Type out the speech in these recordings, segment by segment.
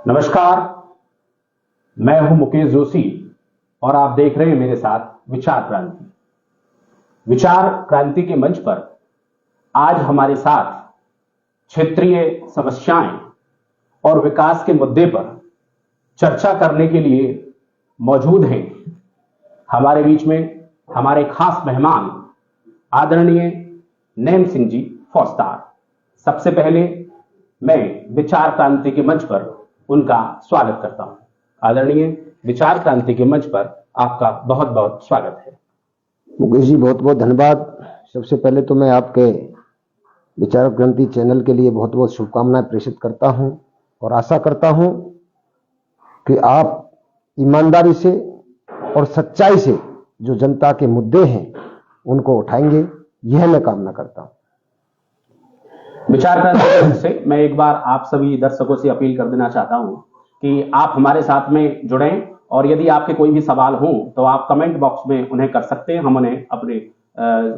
नमस्कार, मैं हूं मुकेश जोशी और आप देख रहे हैं मेरे साथ विचार क्रांति। विचार क्रांति के मंच पर आज हमारे साथ क्षेत्रीय समस्याएं और विकास के मुद्दे पर चर्चा करने के लिए मौजूद हैं हमारे बीच में हमारे खास मेहमान आदरणीय नैम सिंह जी फौजदार। सबसे पहले मैं विचार क्रांति के मंच पर उनका स्वागत करता हूं। आदरणीय, विचार क्रांति के मंच पर आपका बहुत बहुत स्वागत है। मुकेश जी, बहुत बहुत धन्यवाद। सबसे पहले तो मैं आपके विचार क्रांति चैनल के लिए बहुत बहुत शुभकामनाएं प्रेषित करता हूं और आशा करता हूं कि आप ईमानदारी से और सच्चाई से जो जनता के मुद्दे हैं उनको उठाएंगे, यह मैं कामना करता हूं। विचार क्रांति से मैं एक बार आप सभी दर्शकों से अपील कर देना चाहता हूं कि आप हमारे साथ में जुड़ें और यदि आपके कोई भी सवाल हो तो आप कमेंट बॉक्स में उन्हें कर सकते हैं। हम उन्हें अपने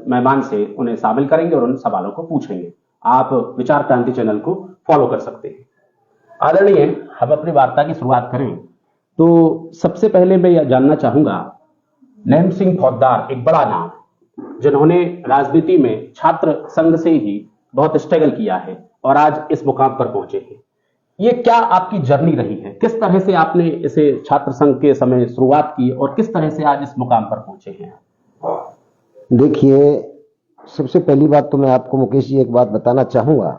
मेहमान से उन्हें शामिल करेंगे और उन सवालों को पूछेंगे। आप विचार क्रांति चैनल को फॉलो कर सकते हैं। आदरणीय, हम अपनी वार्ता की शुरुआत करें तो सबसे पहले मैं यह जानना चाहूंगा, नैम सिंह फौजदार एक बड़ा नाम, जिन्होंने राजनीति में छात्र संघ से ही बहुत स्ट्रगल किया है और आज इस मुकाम पर पहुंचे हैं। ये क्या आपकी जर्नी रही है? किस तरह से आपने इसे छात्र संघ के समय शुरुआत की और किस तरह से आज इस मुकाम पर पहुंचे हैं? देखिए, सबसे पहली बात तो मैं आपको मुकेश जी एक बात बताना चाहूंगा।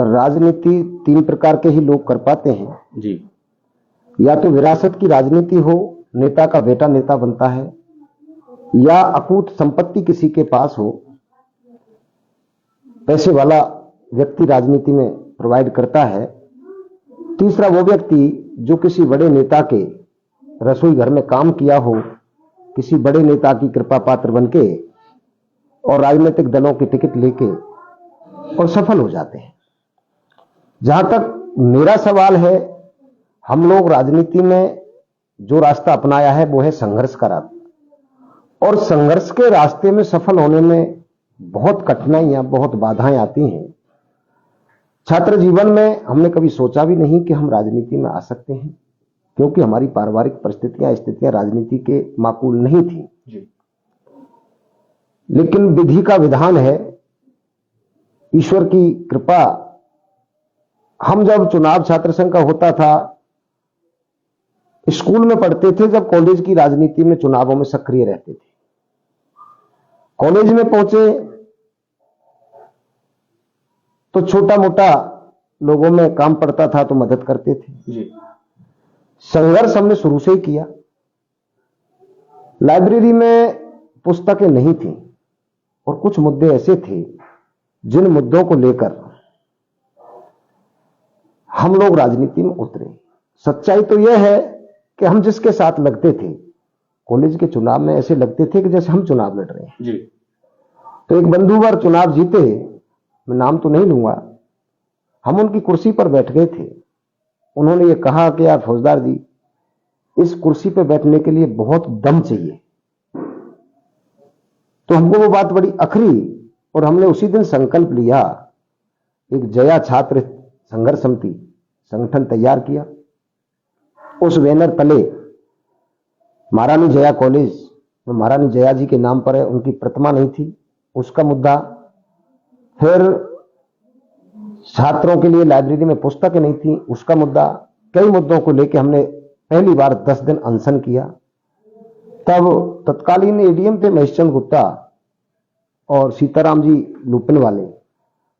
राजनीति तीन प्रकार के ही लोग कर पाते हैं जी। या तो विरासत की राजनीति हो, नेता का बेटा नेता बनता है, या अकूत संपत्ति किसी के पास हो, पैसे वाला व्यक्ति राजनीति में प्रोवाइड करता है। तीसरा वो व्यक्ति जो किसी बड़े नेता के रसोई घर में काम किया हो, किसी बड़े नेता की कृपा पात्र बनके और राजनीतिक दलों के टिकट लेके और सफल हो जाते हैं। जहां तक मेरा सवाल है, हम लोग राजनीति में जो रास्ता अपनाया है वो है संघर्ष का रास्ता, और संघर्ष के रास्ते में सफल होने में बहुत कठिनाइयां, बहुत बाधाएं आती हैं। छात्र जीवन में हमने कभी सोचा भी नहीं कि हम राजनीति में आ सकते हैं, क्योंकि हमारी पारिवारिक परिस्थितियां, स्थितियां राजनीति के माकूल नहीं थी जी। लेकिन विधि का विधान है, ईश्वर की कृपा। हम जब चुनाव छात्र संघ का होता था, स्कूल में पढ़ते थे, जब कॉलेज की राजनीति में चुनावों में सक्रिय रहते थे। कॉलेज में पहुंचे तो छोटा मोटा लोगों में काम पड़ता था तो मदद करते थे जी। संघर्ष हमने शुरू से ही किया। लाइब्रेरी में पुस्तकें नहीं थी और कुछ मुद्दे ऐसे थे जिन मुद्दों को लेकर हम लोग राजनीति में उतरे। सच्चाई तो यह है कि हम जिसके साथ लगते थे, कॉलेज के चुनाव में ऐसे लगते थे कि जैसे हम चुनाव लड़ रहे हैं जी। तो एक बंधुवर चुनाव जीते, मैं नाम तो नहीं लूंगा, हम उनकी कुर्सी पर बैठ गए थे। उन्होंने ये कहा कि यार फौजदार जी, इस कुर्सी पर बैठने के लिए बहुत दम चाहिए। तो हमको वो बात बड़ी अखरी और हमने उसी दिन संकल्प लिया, एक जया छात्र संघर्ष समिति संगठन तैयार किया। उस बैनर तले महारानी जया कॉलेज, महारानी जया जी के नाम पर है, उनकी प्रतिमा नहीं थी, उसका मुद्दा। फिर छात्रों के लिए लाइब्रेरी में पुस्तकें नहीं थी, उसका मुद्दा। कई मुद्दों को लेकर हमने पहली बार 10 दिन अनशन किया। तब तत्कालीन एडीएम थे महेशचंद्र गुप्ता और सीताराम जी लुपिन वाले,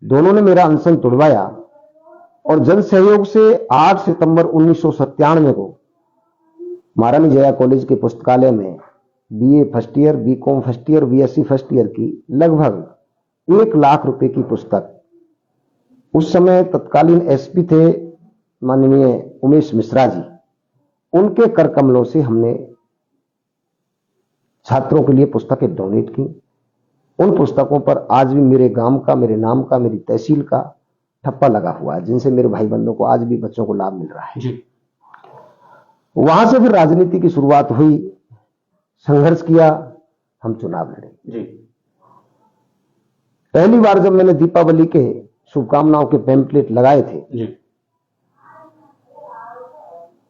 दोनों ने मेरा अनशन तोड़वाया और जन सहयोग से 8 सितंबर 1997 को महारानी जया कॉलेज के पुस्तकालय में BA first year, BCom first year, BSc first year की लगभग 1 लाख रुपए की पुस्तक, उस समय तत्कालीन एसपी थे माननीय उमेश मिश्रा जी, उनके कर कमलों से हमने छात्रों के लिए पुस्तकें डोनेट की। उन पुस्तकों पर आज भी मेरे गांव का, मेरे नाम का, मेरी तहसील का ठप्पा लगा हुआ है, जिनसे मेरे भाई बंधुओं को आज भी बच्चों को लाभ मिल रहा है जी। वहां से फिर राजनीति की शुरुआत हुई, संघर्ष किया, हम चुनाव लड़े जी। पहली बार जब मैंने दीपावली के शुभकामनाओं के पैम्पलेट लगाए थे जी,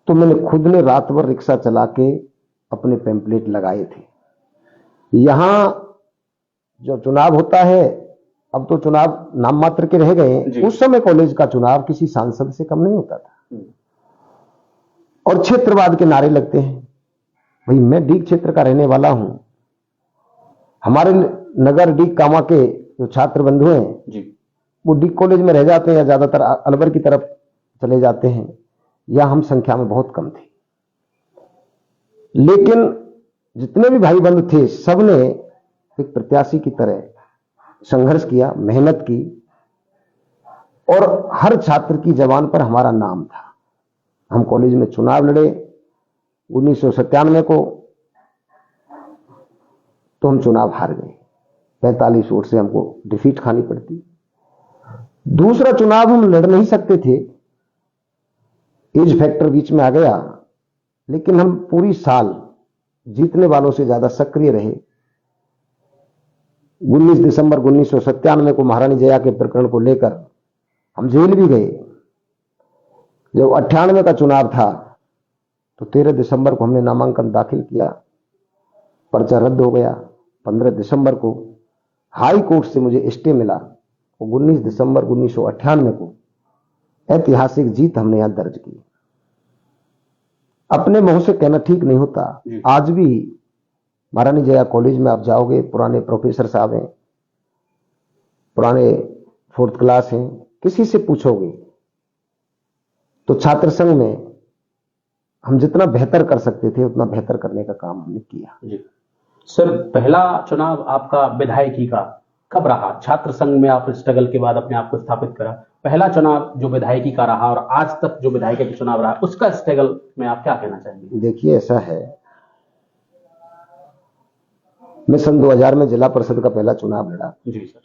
तो मैंने खुद ने रात भर रिक्शा चला के अपने पैम्पलेट लगाए थे। यहां जो चुनाव होता है, अब तो चुनाव नाम मात्र के रह गए, उस समय कॉलेज का चुनाव किसी सांसद से कम नहीं होता था। और क्षेत्रवाद के नारे लगते हैं। भाई मैं डीग क्षेत्र का रहने वाला हूं, हमारे नगर डीग कामा के जो छात्र बंधु हैं वो डीग कॉलेज में रह जाते हैं या ज्यादातर अलवर की तरफ चले जाते हैं, या हम संख्या में बहुत कम थे। लेकिन जितने भी भाई बंधु थे सबने एक प्रत्याशी की तरह संघर्ष किया, मेहनत की, और हर छात्र की जबान पर हमारा नाम था। हम कॉलेज में चुनाव लड़े 1997 को, तो हम चुनाव हार गए, 45 वोट से हमको डिफीट खानी पड़ती। दूसरा चुनाव हम लड़ नहीं सकते थे, एज फैक्टर बीच में आ गया, लेकिन हम पूरी साल जीतने वालों से ज्यादा सक्रिय रहे। 19 दिसंबर 1997 को महारानी जया के प्रकरण को लेकर हम जेल भी गए। जब 98 का चुनाव था तो 13 दिसंबर को हमने नामांकन दाखिल किया, पर्चा रद्द हो गया। 15 दिसंबर को हाई कोर्ट से मुझे स्टे मिला और 19 दिसंबर 1998 को ऐतिहासिक जीत हमने यहां दर्ज की। अपने मुंह से कहना ठीक नहीं होता। आज भी महारानी जया कॉलेज में आप जाओगे, पुराने प्रोफेसर साहब हैं, पुराने 4th क्लास हैं, किसी से पूछोगे तो छात्र संघ में हम जितना बेहतर कर सकते थे उतना बेहतर करने का काम हमने किया। जी सर, पहला चुनाव आपका विधायकी का कब रहा? छात्र संघ में आप स्ट्रगल के बाद अपने आप को स्थापित करा, पहला चुनाव जो विधायकी का रहा और आज तक जो विधायक का चुनाव रहा, उसका स्ट्रगल में आप क्या कहना चाहेंगे? देखिए ऐसा है, मैं सन 2000 में जिला परिषद का पहला चुनाव लड़ा। जी सर।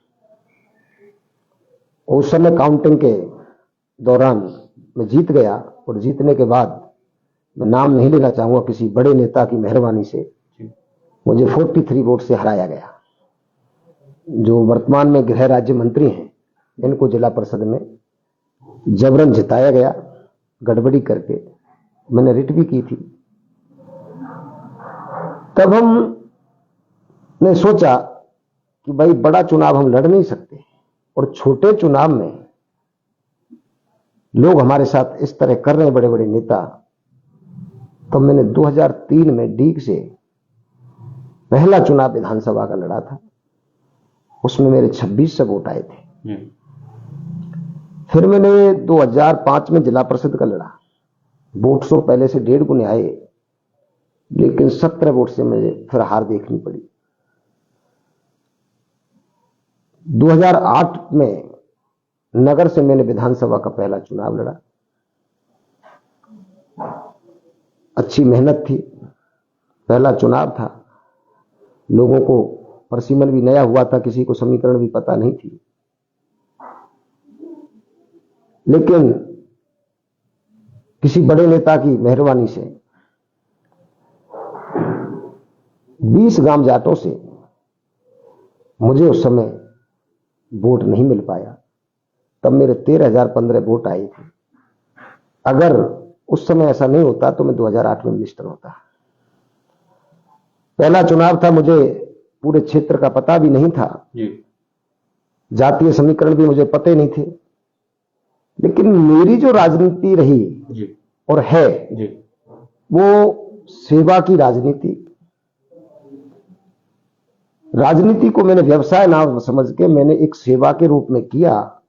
उस समय काउंटिंग के दौरान मैं जीत गया, और जीतने के बाद मैं नाम नहीं लेना चाहूंगा, किसी बड़े नेता की मेहरबानी से मुझे 43 वोट से हराया गया। जो वर्तमान में गृह राज्य मंत्री हैं, इनको जिला परिषद में जबरन जिताया गया, गड़बड़ी करके। मैंने रिट भी की थी। तब हमने सोचा कि भाई बड़ा चुनाव हम लड़ नहीं सकते, और छोटे चुनाव में लोग हमारे साथ इस तरह कर रहे हैं, बड़े बड़े नेता। तो मैंने 2003 में डीग से पहला चुनाव विधानसभा का लड़ा था, उसमें मेरे 2600 वोट आए थे। फिर मैंने 2005 में जिला परिषद का लड़ा, वोट सो पहले से 1.5 गुने आए, लेकिन 17 वोट से मुझे फिर हार देखनी पड़ी। 2008 में नगर से मैंने विधानसभा का पहला चुनाव लड़ा। अच्छी मेहनत थी, पहला चुनाव था, लोगों को परसिमन भी नया हुआ था, किसी को समीकरण भी पता नहीं थी। लेकिन किसी बड़े नेता की मेहरबानी से 20 गांव जाटों से मुझे उस समय वोट नहीं मिल पाया। तब मेरे 13,015 वोट आए थे। अगर उस समय ऐसा नहीं होता तो मैं 2008 में मिनिस्टर होता। पहला चुनाव था, मुझे पूरे क्षेत्र का पता भी नहीं था जी। जातीय समीकरण भी मुझे पते नहीं थे। लेकिन मेरी जो राजनीति रही जी। और है जी। वो सेवा की राजनीति को मैंने व्यवसाय ना समझ के मैंने एक सेवा के रूप में किया।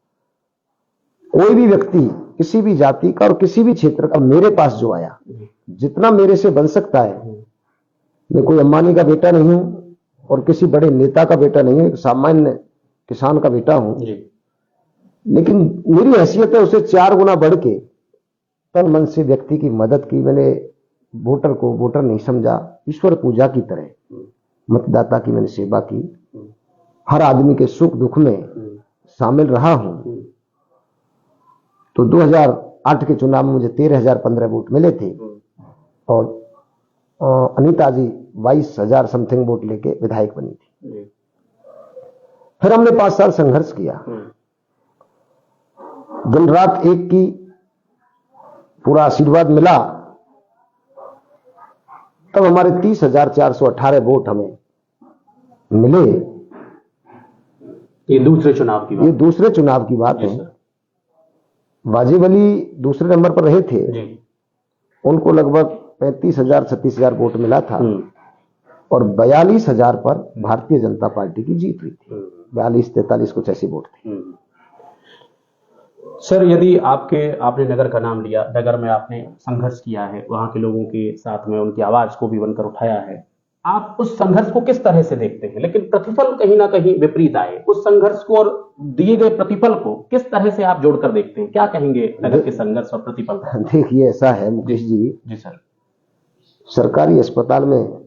कोई भी व्यक्ति किसी भी जाति का और किसी भी क्षेत्र का मेरे पास जो आया, जितना मेरे से बन सकता है, मैं कोई अंबानी का बेटा नहीं हूं और किसी बड़े नेता का बेटा नहीं हूं, एक सामान्य किसान का बेटा हूं जी। लेकिन मेरी हैसियत है उसे 4 गुना बढ़ के तन मन से व्यक्ति की मदद की। मैंने वोटर को वोटर नहीं समझा, ईश्वर पूजा की तरह मतदाता की मैंने सेवा की। हर आदमी के सुख दुख में शामिल रहा हूं। तो 2008 के चुनाव में मुझे 13,015 वोट मिले थे और अनीता जी 22,000 समथिंग वोट लेके विधायक बनी थी। फिर हमने 5 साल संघर्ष किया, दिन रात एक की, पूरा आशीर्वाद मिला तब हमारे 30,418 वोट हमें मिले। ये दूसरे चुनाव की ये बात दूसरे चुनाव की बात जी है। सर। वाजिब अली दूसरे नंबर पर रहे थे, जी। उनको लगभग 35,000 36,000 वोट मिला था और 42,000 पर भारतीय जनता पार्टी की जीत हुई थी। 42-43 कुछ ऐसी वोट थे। सर, यदि आपने नगर का नाम लिया, नगर में आपने संघर्ष किया है, वहां के लोगों के साथ में उनकी आवाज को भी बनकर उठाया है, आप उस संघर्ष को किस तरह से देखते हैं? लेकिन प्रतिफल कहीं ना कहीं विपरीत आए, उस संघर्ष को और दिए गए प्रतिफल को किस तरह से आप जोड़कर देखते हैं? क्या कहेंगे नगर के संघर्ष और प्रतिफल? देखिए, ऐसा है मुकेश जी। जी सर। सरकारी अस्पताल में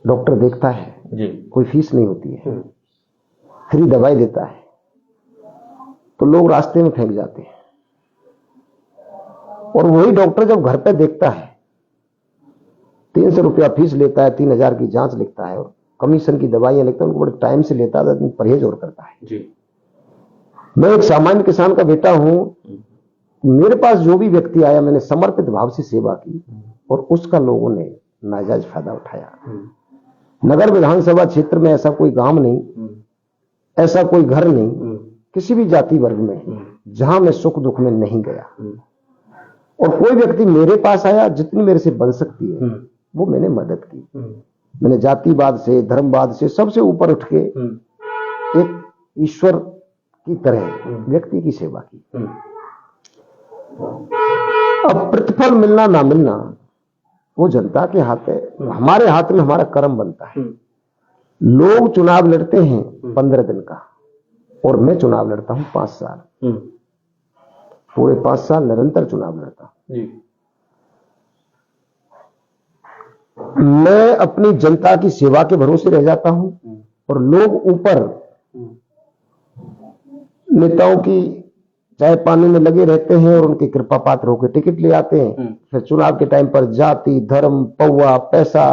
डॉक्टर देखता है जी। कोई फीस नहीं होती है, फ्री दवाई देता है, तो लोग रास्ते में फेंक जाते हैं। और वही डॉक्टर जब घर पे देखता है, 300 रुपया फीस लेता है, 3,000 की जांच लिखता है और कमीशन की दवाइयां लिखता है, उनको बड़े टाइम से लेता है, तो परहेज और करता है। जी। मैं एक सामान्य किसान का बेटा हूं, मेरे पास जो भी व्यक्ति आया, मैंने समर्पित भाव से सेवा की और उसका लोगों ने नाजायज फायदा उठाया। नगर विधानसभा क्षेत्र में ऐसा कोई गांव नहीं, ऐसा कोई घर नहीं, किसी भी जाति वर्ग में जहां मैं सुख दुख में नहीं गया। और कोई व्यक्ति मेरे पास आया, जितनी मेरे से बन सकती है वो मैंने मदद की। मैंने जातिवाद से, धर्मवाद से, सबसे ऊपर उठ के एक ईश्वर की तरह व्यक्ति की सेवा की। अब प्रतिफल मिलना ना मिलना वो जनता के हाथ है, हमारे हाथ में हमारा कर्म बनता है। लोग चुनाव लड़ते हैं 15 दिन का, और मैं चुनाव लड़ता हूं 5 साल। पूरे 5 साल निरंतर चुनाव लड़ता हूं। मैं अपनी जनता की सेवा के भरोसे रह जाता हूं और लोग ऊपर नेताओं की चाय पानी में लगे रहते हैं और उनकी कृपा पात्र होकर टिकट ले आते हैं। फिर चुनाव के टाइम पर जाति, धर्म, पौवा, पैसा,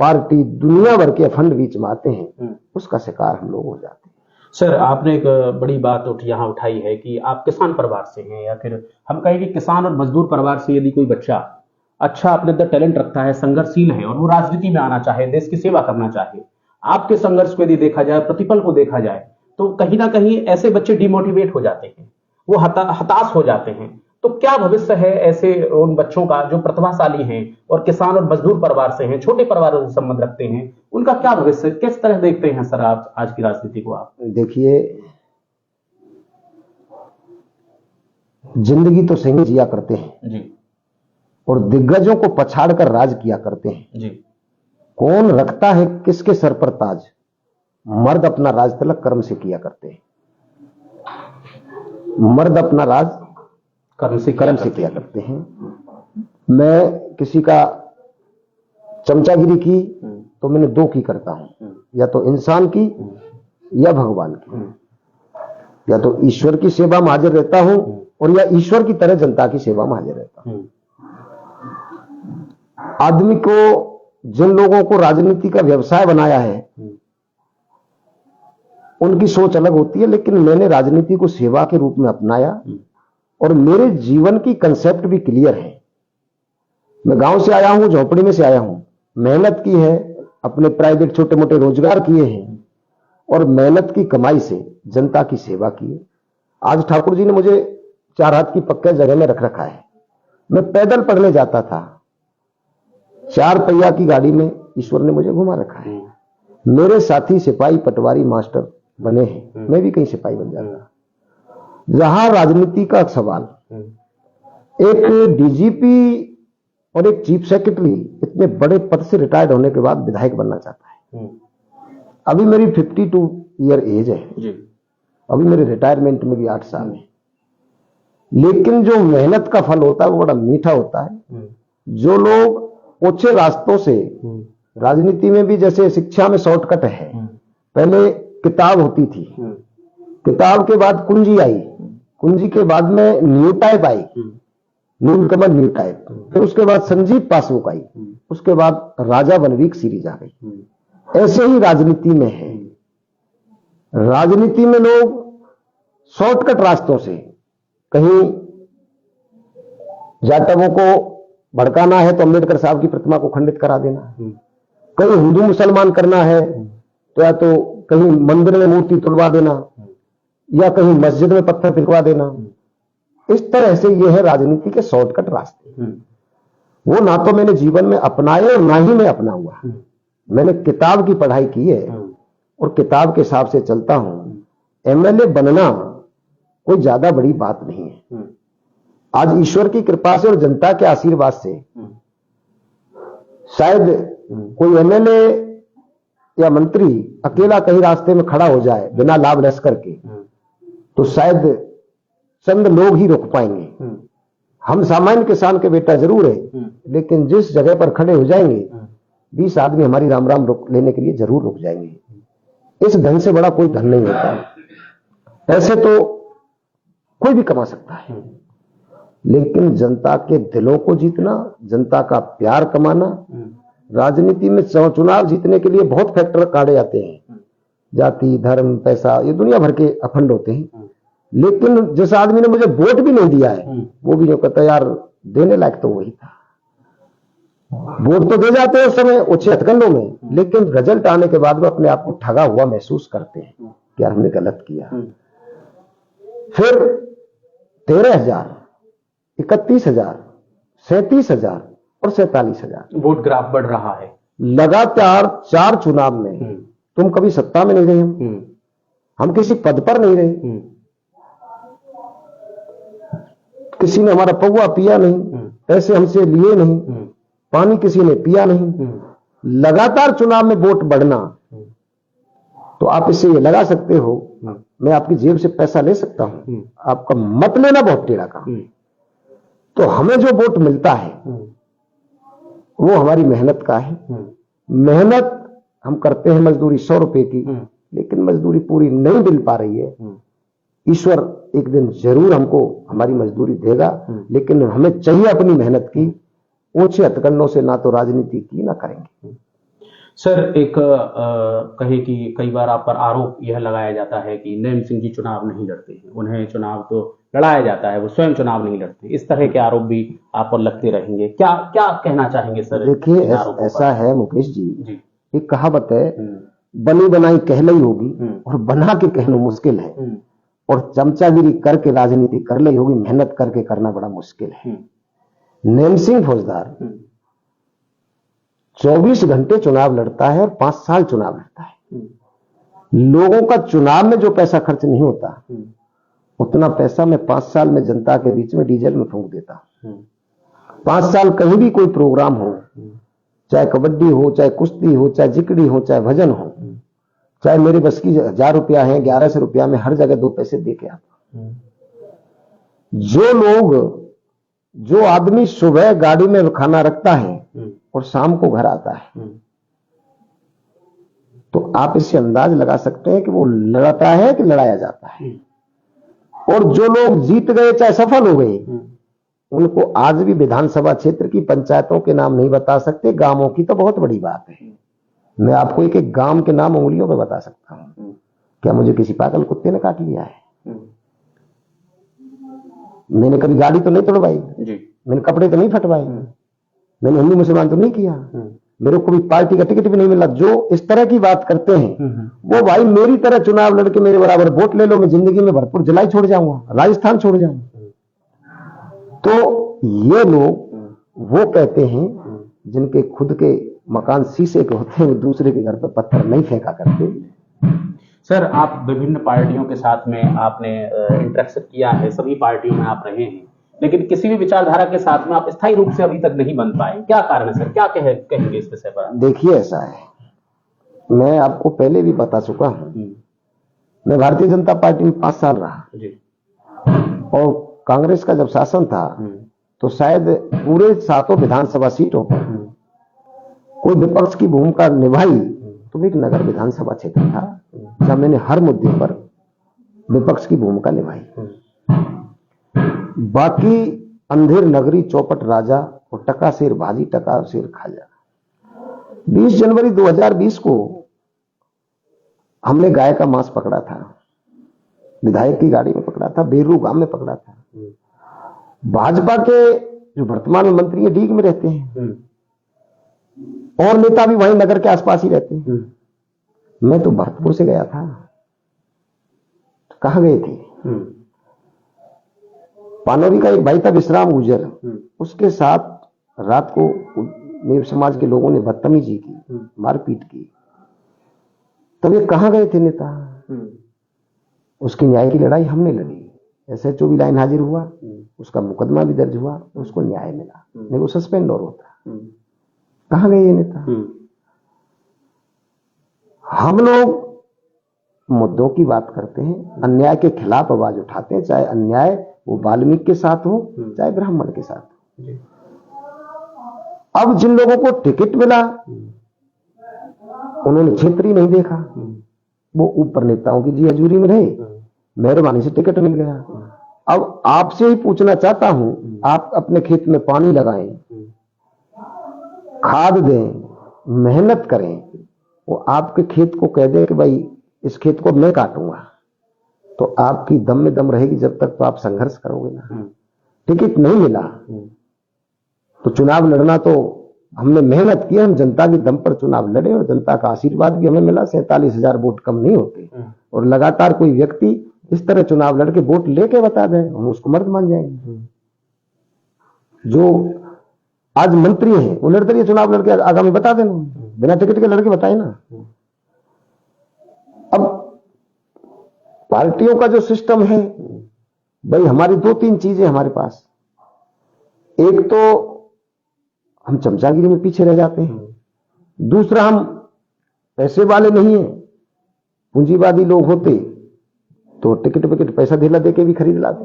पार्टी, दुनिया भर के फंड बीच में आते हैं, उसका शिकार हम लोग हो जाते हैं। सर, आपने एक बड़ी बात यहाँ उठाई है कि आप किसान परिवार से हैं, या फिर हम कहें कि किसान और मजदूर परिवार से यदि कोई बच्चा अच्छा अपने अंदर टैलेंट रखता है, संघर्षशील है और वो राजनीति में आना चाहे, देश की सेवा करना चाहे, आपके संघर्ष को यदि देखा जाए, प्रतिफल को देखा जाए, तो कहीं ना कहीं ऐसे बच्चे डिमोटिवेट हो जाते हैं, वो हताश हो जाते हैं। तो क्या भविष्य है ऐसे उन बच्चों का जो प्रतिभाशाली हैं और किसान और मजदूर परिवार से हैं, छोटे परिवारों से संबंध रखते हैं, उनका क्या भविष्य, किस तरह देखते हैं सर आप आज की राजनीति को? आप देखिए, जिंदगी तो सही जिया करते हैं जी, और दिग्गजों को पछाड़ कर राज किया करते हैं जी। कौन रखता है किसके सर पर ताज? मर्द अपना राज तिलक कर्म से किया करते हैं। मर्द अपना राज कर्म से किया करते हैं। मैं किसी का चमचागिरी की तो मैंने 2 की करता हूं, या तो इंसान की या भगवान की। या तो ईश्वर की सेवा में हाजिर रहता हूं और या ईश्वर की तरह जनता की सेवा में हाजिर रहता हूं। आदमी को, जिन लोगों को राजनीति का व्यवसाय बनाया है, उनकी सोच अलग होती है, लेकिन मैंने राजनीति को सेवा के रूप में अपनाया और मेरे जीवन की कंसेप्ट भी क्लियर है। मैं गांव से आया हूं, झोपड़ी में से आया हूं, मेहनत की है, अपने प्राइवेट छोटे मोटे रोजगार किए हैं और मेहनत की कमाई से जनता की सेवा की है। आज ठाकुर जी ने मुझे 4 हाथ की पक्के जगह में रख रखा है। मैं पैदल पढ़ने जाता था, 4 पहिया की गाड़ी में ईश्वर ने मुझे घुमा रखा है। मेरे साथी सिपाही, पटवारी, मास्टर बने हैं, मैं भी कहीं सिपाही बन जाता। जहां राजनीति का सवाल, एक डीजीपी और एक चीफ सेक्रेटरी इतने बड़े पद से रिटायर्ड होने के बाद विधायक बनना चाहता है। अभी मेरी 52 ईयर एज है जी। अभी मेरे रिटायरमेंट में भी 8 साल है, लेकिन जो मेहनत का फल होता है वो बड़ा मीठा होता है। जो लोग ओछे रास्तों से, राजनीति में भी जैसे शिक्षा में शॉर्टकट है, पहले किताब होती थी, किताब के बाद कुंजी आई, कुंजी के बाद में न्यू टाइप आई, नीलकमल न्यू टाइप, फिर उसके बाद संजीव पासबुक आई, उसके बाद राजा वनवीक सीरीज आ गई। ऐसे ही राजनीति में है। राजनीति में लोग शॉर्टकट रास्तों से, कहीं जाटवों को भड़काना है तो अम्बेडकर साहब की प्रतिमा को खंडित करा देना है, कहीं हिंदू मुसलमान करना है तो या तो कहीं मंदिर में मूर्ति तुड़वा देना या कहीं मस्जिद में पत्थर फेंकवा देना। इस तरह से ये है राजनीति के शॉर्टकट रास्ते। वो ना तो मैंने जीवन में अपनाए और ना ही मैं अपना हुआ। मैंने किताब की पढ़ाई की है और किताब के हिसाब से चलता हूं। एमएलए बनना कोई ज्यादा बड़ी बात नहीं है। आज ईश्वर की कृपा से और जनता के आशीर्वाद से शायद कोई एमएलए या मंत्री अकेला कहीं रास्ते में खड़ा हो जाए बिना लाभ लश्कर के, तो शायद चंद लोग ही रोक पाएंगे। हम सामान्य किसान के बेटा जरूर है, लेकिन जिस जगह पर खड़े हो जाएंगे 20 आदमी हमारी राम राम रोक लेने के लिए जरूर रुक जाएंगे। इस धन से बड़ा कोई धन नहीं होता। पैसे तो कोई भी कमा सकता है, लेकिन जनता के दिलों को जीतना, जनता का प्यार कमाना। राजनीति में चुनाव जीतने के लिए बहुत फैक्टर काढ़े जाते हैं, जाति, धर्म, पैसा, ये दुनिया भर के अखंड होते हैं। लेकिन जिस आदमी ने मुझे वोट भी नहीं दिया है वो भी जो कहता यार देने लायक तो वही था। वोट तो दे जाते हैं उस समय उच्च हथकंडों में, लेकिन रिजल्ट आने के बाद वो अपने आप को ठगा हुआ महसूस करते हैं कि यार हमने गलत किया। फिर 13,000, 31,000, 37,000 और 47,000 वोट ग्राफ बढ़ रहा है लगातार 4 चुनाव में। तुम कभी सत्ता में नहीं रहे, हम किसी पद पर नहीं रहे, किसी ने हमारा पौवा पिया नहीं, पैसे हमसे लिए नहीं, पानी किसी ने पिया नहीं। लगातार चुनाव में वोट बढ़ना, तो आप इससे ये लगा सकते हो मैं आपकी जेब से पैसा ले सकता हूं, आपका मत लेना बहुत टेढ़ा काम। तो हमें जो वोट मिलता है वो हमारी मेहनत का है। मेहनत हम करते हैं मजदूरी 100 रुपए की, लेकिन मजदूरी पूरी नहीं मिल पा रही है। ईश्वर एक दिन जरूर हमको हमारी मजदूरी देगा, लेकिन हमें चाहिए अपनी मेहनत की। ऊंचे हथकंडों से ना तो राजनीति की ना करेंगे। सर, एक कहे कि कई बार आप पर आरोप यह लगाया जाता है कि नैन सिंह जी चुनाव नहीं लड़ते हैं, उन्हें चुनाव तो लड़ाया जाता है, वो स्वयं चुनाव नहीं लड़ते। इस तरह के आरोप भी आप पर लगते रहेंगे, क्या क्या कहना चाहेंगे सर? देखिए ऐसा है मुकेश जी, एक कहावत है, बनी बनाई कहलई होगी और बना के कहना मुश्किल है, और चमचागिरी करके राजनीति कर ली होगी, मेहनत करके करना बड़ा मुश्किल है। नैन सिंह फौजदार 24 घंटे चुनाव लड़ता है और 5 साल चुनाव लड़ता है। लोगों का चुनाव में जो पैसा खर्च नहीं होता, उतना पैसा मैं 5 साल में जनता के बीच में डीजल में फूंक देता हूं। 5 साल कहीं भी कोई प्रोग्राम हो, चाहे कबड्डी हो, चाहे कुश्ती हो, चाहे जिकड़ी हो, चाहे भजन हो, चाहे मेरे बस की 1000 रुपया है, 1100 रुपया में हर जगह 2 पैसे दे के आता। जो आदमी सुबह गाड़ी में खाना रखता है और शाम को घर आता है, तो आप इससे अंदाज लगा सकते हैं कि वो लड़ता है कि लड़ाया जाता है। और जो लोग जीत गए, चाहे सफल हो गए, उनको आज भी विधानसभा क्षेत्र की पंचायतों के नाम नहीं बता सकते। गांवों की तो बहुत बड़ी बात है, मैं आपको एक एक गांव के नाम उंगलियों पे बता सकता हूं। क्या मुझे किसी पागल कुत्ते ने काट लिया है? मैंने कभी गाड़ी तो नहीं तोड़वाई, मैंने कपड़े तो नहीं फटवाए, मैंने हिंदू मुसलमान तो नहीं किया, मेरे को भी पार्टी का टिकट भी नहीं मिला। जो इस तरह की बात करते हैं वो भाई मेरी तरह चुनाव लड़के मेरे बराबर वोट ले लो, मैं जिंदगी में भरपूर जलाई छोड़ जाऊंगा, राजस्थान छोड़ जाऊंगा। तो ये लोग वो कहते हैं जिनके खुद के मकान शीशे के होते हैं, वो दूसरे के घर पर पत्थर नहीं फेंका करते। सर, आप विभिन्न पार्टियों के साथ में आपने इंटरेक्शन किया है, सभी पार्टियों में आप रहे हैं, लेकिन किसी भी विचारधारा के साथ में आप स्थायी रूप से अभी तक नहीं बन पाए, क्या कारण है सर? क्या कहेंगे इस विषय पर? देखिए ऐसा है, मैं आपको पहले भी बता चुका हूं, मैं भारतीय जनता पार्टी में 5 साल रहा जी। और कांग्रेस का जब शासन था तो शायद पूरे 7 विधानसभा सीटों पर कोई विपक्ष की भूमिका निभाई तो एक नगर विधानसभा क्षेत्र था जहां मैंने हर मुद्दे पर विपक्ष की भूमिका निभाई। बाकी अंधेर नगरी, चौपट राजा और टका शेर भाजी, टका शेर खाजा। 20 जनवरी 2020 को हमने गाय का मांस पकड़ा था, विधायक की गाड़ी में पकड़ा था, बेरू गांव में पकड़ा था। भाजपा के जो वर्तमान में मंत्री है डीग में रहते हैं, और नेता भी वहीं नगर के आसपास ही रहते हैं। मैं तो भरतपुर से गया था, कहां गए थे? पानौरी का एक भाई था विश्राम गुजर, उसके साथ रात को मेव समाज के लोगों ने बदतमीजी की, मारपीट की, तब ये कहां गए थे नेता? उसकी न्याय की लड़ाई हमने लड़ी, SHO भी लाइन हाजिर हुआ, उसका मुकदमा भी दर्ज हुआ, उसको न्याय मिला, नहीं वो सस्पेंड और होता। कहां गए ये नेता? हम लोग मुद्दों की बात करते हैं, अन्याय के खिलाफ आवाज उठाते हैं, चाहे अन्याय वो वाल्मीकि के साथ हो चाहे ब्राह्मण के साथ हो। अब जिन लोगों को टिकट मिला उन्होंने क्षेत्र ही नहीं देखा, वो ऊपर नेताओं की जी हजूरी में रहे, मेहरबानी से टिकट मिल गया। अब आपसे ही पूछना चाहता हूं, आप अपने खेत में पानी लगाएं, खाद दें, मेहनत करें, वो आपके खेत को कह दे कि भाई इस खेत को मैं काटूंगा, तो आपकी दम में दम रहेगी जब तक तो आप संघर्ष करोगे ना। टिकट नहीं मिला तो चुनाव लड़ना, तो हमने मेहनत की, हम जनता की दम पर चुनाव लड़े और जनता का आशीर्वाद भी हमें मिला। 47,000 वोट कम नहीं होते, और लगातार कोई व्यक्ति इस तरह चुनाव लड़के वोट लेके बता दे, हम उसको मर्द मान जाएंगे। जो आज मंत्री हैं वो निर्दलीय चुनाव लड़के आगामी बता देना, बिना टिकट के लड़के बताए ना। अब पार्टियों का जो सिस्टम है भाई, हमारी 2-3 चीजें हमारे पास, एक तो हम चमचागिरी में पीछे रह जाते हैं, दूसरा हम पैसे वाले नहीं है, पूंजीवादी लोग होते तो टिकट विकेट पैसा धेला देके भी खरीद लाते।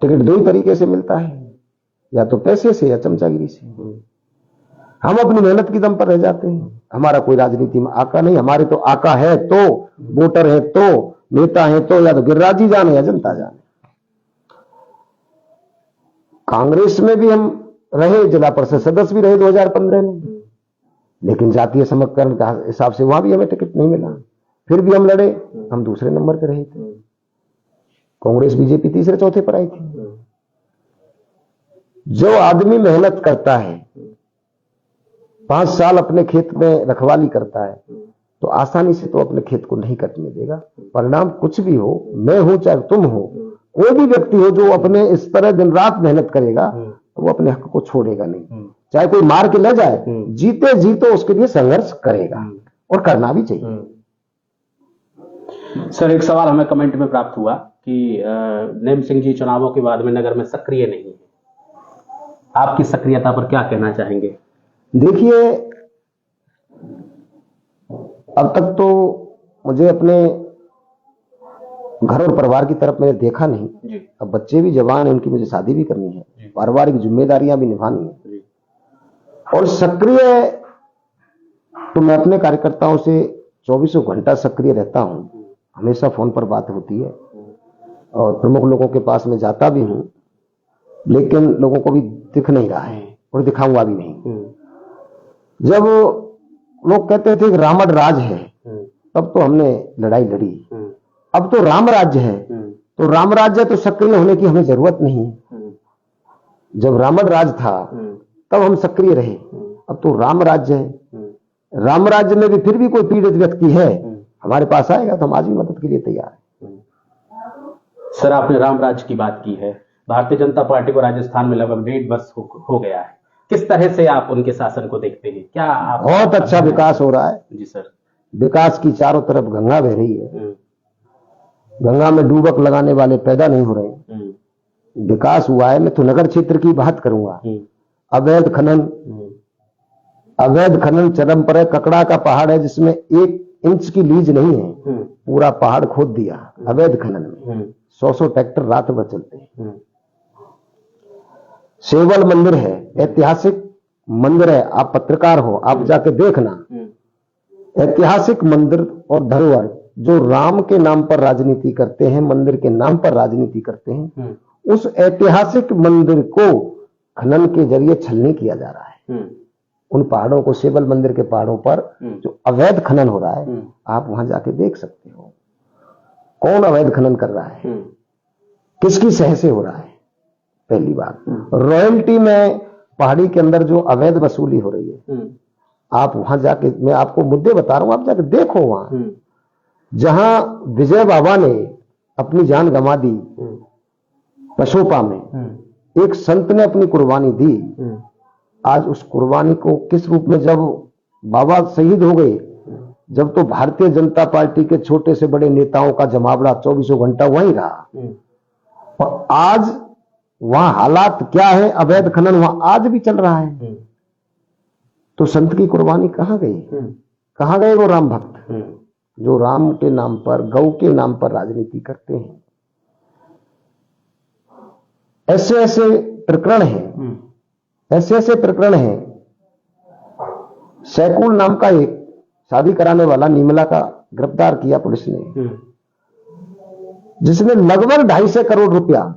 टिकट 2 ही तरीके से मिलता है, या तो पैसे से या चमचागिरी से। हम अपनी मेहनत की दम पर रह जाते हैं, हमारा कोई राजनीति में आका नहीं। हमारे तो आका है तो, वोटर है तो, नेता है तो, या तो गिरिराज जी जाने या जनता जाने। कांग्रेस में भी हम रहे, जिला परिषद सदस्य भी रहे 2015 में, लेकिन जातीय समीकरण के हिसाब से वहां भी हमें टिकट नहीं मिला, फिर भी हम लड़े, हम दूसरे नंबर पर रहे थे। कांग्रेस बीजेपी तीसरे चौथे पर आई थी। जो आदमी मेहनत करता है, 5 साल अपने खेत में रखवाली करता है, तो आसानी से तो अपने खेत को नहीं कटने देगा। परिणाम कुछ भी हो, मैं हूं चाहे तुम हो, कोई भी व्यक्ति हो जो अपने इस तरह दिन रात मेहनत करेगा तो वो अपने हक को छोड़ेगा नहीं, चाहे कोई मार के ले जाए, जीते जीते उसके लिए संघर्ष करेगा, और करना भी चाहिए। सर, एक सवाल हमें कमेंट में प्राप्त हुआ कि नेम सिंह जी चुनावों के बाद में नगर में सक्रिय नहीं है, आपकी सक्रियता पर क्या कहना चाहेंगे? देखिए, अब तक तो मुझे अपने घर और परिवार की तरफ मैंने देखा नहीं जी। अब बच्चे भी जवान हैं, उनकी मुझे शादी भी करनी है, पारिवारिक जिम्मेदारियां भी निभानी है जी। और सक्रिय तो मैं अपने कार्यकर्ताओं से 24 घंटा सक्रिय रहता हूं, हमेशा फोन पर बात होती है, और प्रमुख लोगों के पास में जाता भी हूं, लेकिन लोगों को भी दिख नहीं रहा है और दिखाऊंगा भी नहीं। जब लोग कहते थे कि रावण राज है, तब तो हमने लड़ाई लड़ी। अब तो राम राज्य है, तो राम राज्य तो सक्रिय होने की हमें जरूरत नहीं है। जब रावण राज था तब हम सक्रिय रहे, अब तो राम राज्य है। राम राज्य में भी फिर भी कोई पीड़ित व्यक्ति है, हमारे पास आएगा तो हम आज भी मदद के लिए तैयार हैं। सर, आपने राम राज्य की बात की है। भारतीय जनता पार्टी को राजस्थान में लगभग 1.5 वर्ष हो गया है, किस तरह से आप उनके शासन को देखते हैं? क्या आप? बहुत अच्छा विकास हो रहा है जी सर। विकास की चारों तरफ गंगा बह रही है, गंगा में डूबक लगाने वाले पैदा नहीं हो रहे, विकास हुआ है। मैं तो नगर क्षेत्र की बात करूंगा। अवैध खनन चरम पर है। ककड़ा का पहाड़ है जिसमें 1 इंच की लीज नहीं है, पूरा पहाड़ खोद दिया अवैध खनन में। 100 ट्रैक्टर रात भर चलते हैं। सेवल मंदिर है, ऐतिहासिक मंदिर है, आप पत्रकार हो, आप जाके देखना। ऐतिहासिक मंदिर और धरोहर जो राम के नाम पर राजनीति करते हैं, मंदिर के नाम पर राजनीति करते हैं, उस ऐतिहासिक मंदिर को खनन के जरिए छलनी किया जा रहा है। उन पहाड़ों को, सेवल मंदिर के पहाड़ों पर जो अवैध खनन हो रहा है, आप वहां जाके देख सकते हो कौन अवैध खनन कर रहा है, किसकी सह से हो रहा है। पहली बात। रॉयल्टी में पहाड़ी के अंदर जो अवैध वसूली हो रही है, आप वहां जाके, मैं आपको मुद्दे बता रहा हूं, आप जाके देखो वहां, जहां विजय बाबा ने अपनी जान गंवा दी पशोपा में, एक संत ने अपनी कुर्बानी दी। आज उस कुर्बानी को किस रूप में, जब बाबा शहीद हो गए, जब तो भारतीय जनता पार्टी के छोटे से बड़े नेताओं का जमावड़ा 24 घंटा वहीं रहा, और आज वहां हालात क्या है, अवैध खनन वहां आज भी चल रहा है। तो संत की कुर्बानी कहां गई? कहां गए वो राम भक्त जो राम के नाम पर, गौ के नाम पर राजनीति करते हैं? ऐसे ऐसे प्रकरण हैं, ऐसे ऐसे प्रकरण हैं। सैकुल नाम का एक शादी कराने वाला नीमला का गिरफ्तार किया पुलिस ने, जिसने लगभग 250 करोड़ रुपया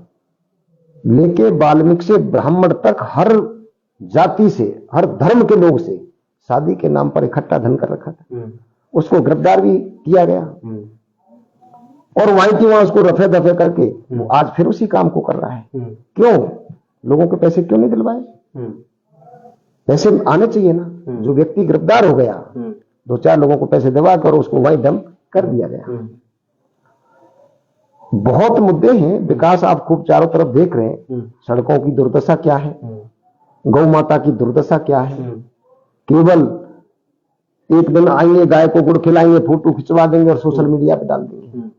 लेके वाल्मीकि से ब्राह्मण तक हर जाति से, हर धर्म के लोग से शादी के नाम पर इकट्ठा धन कर रखा था। उसको गिरफ्तार भी किया गया, और वहीं की वहां उसको रफे दफे करके वो आज फिर उसी काम को कर रहा है। क्यों? लोगों के पैसे क्यों नहीं दिलवाए? पैसे आने चाहिए ना। जो व्यक्ति गिरफ्तार हो गया, 2-4 लोगों को पैसे दिलवा कर उसको वहीं डंप कर दिया गया। बहुत मुद्दे हैं। विकास आप खूब चारों तरफ देख रहे हैं। सड़कों की दुर्दशा क्या है, गौ माता की दुर्दशा क्या है। केवल एक दिन आएंगे, गाय को गुड़ खिलाएंगे, फोटो खिंचवा देंगे और सोशल मीडिया पे डाल देंगे।